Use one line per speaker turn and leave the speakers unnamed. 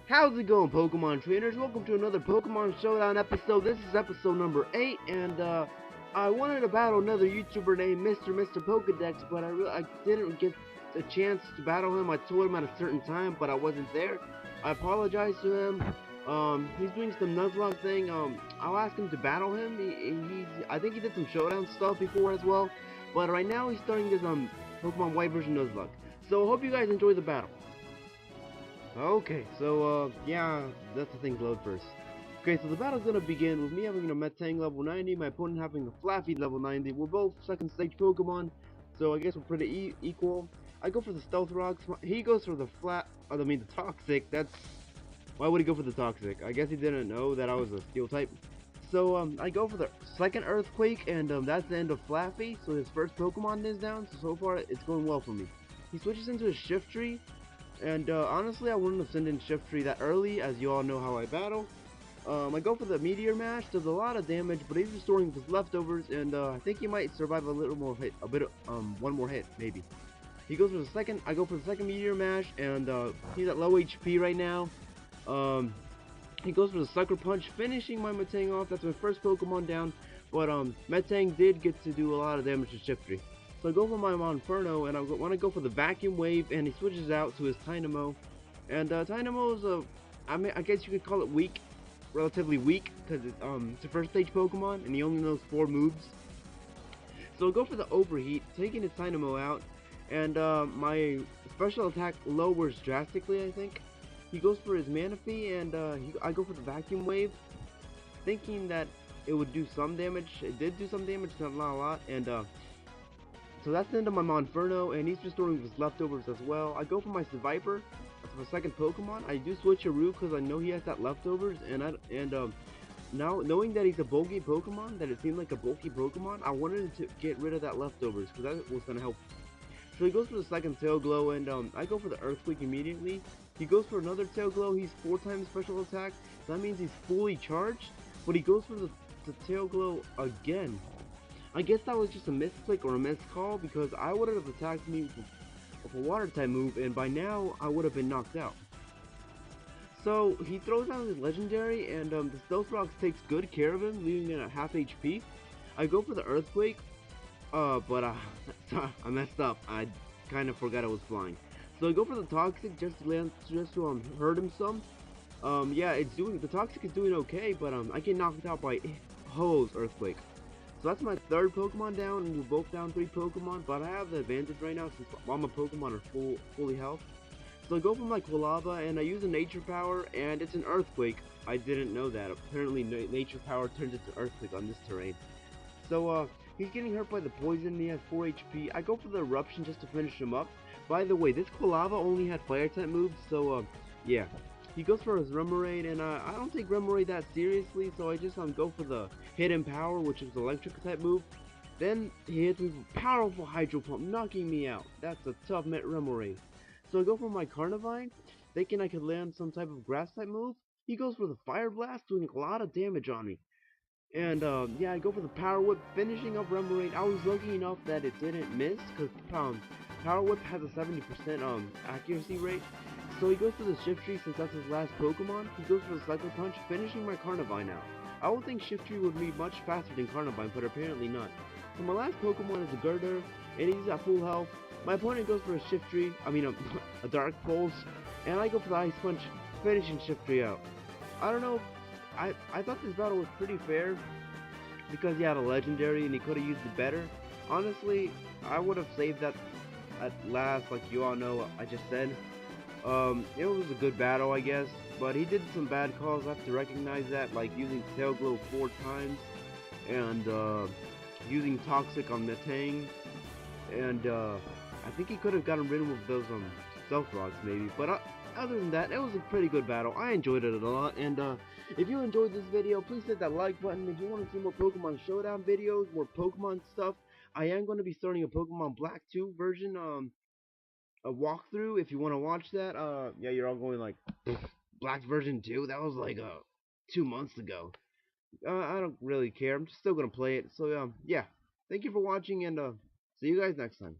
How's it going, Pokemon trainers? Welcome to another Pokemon Showdown episode. This is episode number 8, and I wanted to battle another YouTuber named Mr. Pokedex, but I didn't get a chance to battle him. I told him at a certain time, but I wasn't there. I apologize to him. He's doing some Nuzlocke thing. I'll ask him to battle him. I think he did some Showdown stuff before as well, but right now he's starting his Pokemon White version Nuzlocke. So I hope you guys enjoy the battle. Okay, so, yeah, that's the thing, load first. Okay, so the battle's gonna begin with me having a Metang level 90, my opponent having a Flaffy level 90. We're both second stage Pokemon, so I guess we're pretty equal. I go for the Stealth Rocks, he goes for the the Toxic. Why would he go for the Toxic? I guess he didn't know that I was a Steel type. So, I go for the second Earthquake, and, that's the end of Flaffy, so his first Pokemon is down, so far it's going well for me. He switches into a Shiftry, and honestly, I wouldn't have sent in Shiftry that early, as you all know how I battle. I go for the Meteor Mash, does a lot of damage, but he's restoring his leftovers, and I think he might survive a little more hit, one more hit, maybe. He goes for the second, I go for the second Meteor Mash, and he's at low HP right now. He goes for the Sucker Punch, finishing my Metang off. That's my first Pokemon down, but Metang did get to do a lot of damage to Shiftry. So I go for my Monferno, and I want to go for the Vacuum Wave, and he switches out to his Tynamo. And Tynamo's I guess you could call it weak, relatively weak, because it's a first stage Pokemon, and he only knows 4 moves. So I go for the Overheat, taking his Tynamo out, and my special attack lowers drastically, I think. He goes for his Manaphy, and I go for the Vacuum Wave, thinking that it would do some damage. It did do some damage, not a lot, and so that's the end of my Monferno, and he's restoring his leftovers as well. I go for my Seviper. That's my second Pokemon. I do switch Switcheroo because I know he has that leftovers, and now knowing that he's a bulky Pokemon, that it seemed like a bulky Pokemon, I wanted to get rid of that leftovers because that was gonna help. So he goes for the second Tail Glow, and I go for the Earthquake immediately. He goes for another Tail Glow. He's 4 times special attack. So that means he's fully charged, but he goes for the Tail Glow again. I guess that was just a misclick or a miscall, because I would have attacked me with a water type move, and by now I would have been knocked out. So he throws out his legendary, and the Stealth Rocks takes good care of him, leaving him at half HP. I go for the Earthquake, but I messed up. I kind of forgot I was flying. So I go for the Toxic just to hurt him some. Yeah, the Toxic is doing okay, but I get knocked out by Ho-Oh's Earthquake. So that's my third Pokemon down, and we're both down 3 Pokemon, but I have the advantage right now since all my Pokemon are fully health. So I go for my Quilava, and I use a Nature Power, and it's an Earthquake. I didn't know that. Apparently Nature Power turns into Earthquake on this terrain. So he's getting hurt by the poison, and he has 4 HP. I go for the Eruption just to finish him up. By the way, this Quilava only had Fire type moves, so yeah. He goes for his Remoraid, and I don't take Remoraid that seriously, so I just go for the Hidden Power, which is the electric type move. Then he hits me with a powerful Hydro Pump, knocking me out. That's a tough Remoraid. So I go for my Carnivine, thinking I could land some type of grass type move. He goes for the Fire Blast, doing a lot of damage on me. And yeah, I go for the Power Whip, finishing up Remoraid. I was lucky enough that it didn't miss, because Power Whip has a 70% accuracy rate. So he goes for the Shiftry since that's his last Pokemon. He goes for the Sucker Punch, finishing my Carnivine out. I would think Shiftry would be much faster than Carnivine, but apparently not. So my last Pokemon is a Girder, and he's at full health. My opponent goes for a Shiftry, a Dark Pulse, and I go for the Ice Punch, finishing Shiftry out. I don't know, I thought this battle was pretty fair, because he had a Legendary and he could have used it better. Honestly, I would have saved that at last, like you all know I just said. It was a good battle, I guess, but he did some bad calls. I have to recognize that, like using Tail Glow 4 times, and using Toxic on Metang, and I think he could have gotten rid of those Stealth Rocks maybe, but other than that, it was a pretty good battle. I enjoyed it a lot, and if you enjoyed this video, please hit that like button. If you want to see more Pokemon Showdown videos, more Pokemon stuff, I am going to be starting a Pokemon Black 2 version, a walkthrough. If you want to watch that, yeah, you're all going like, Black version 2? That was like 2 months ago. I don't really care. I'm still gonna play it. So yeah, thank you for watching, and see you guys next time.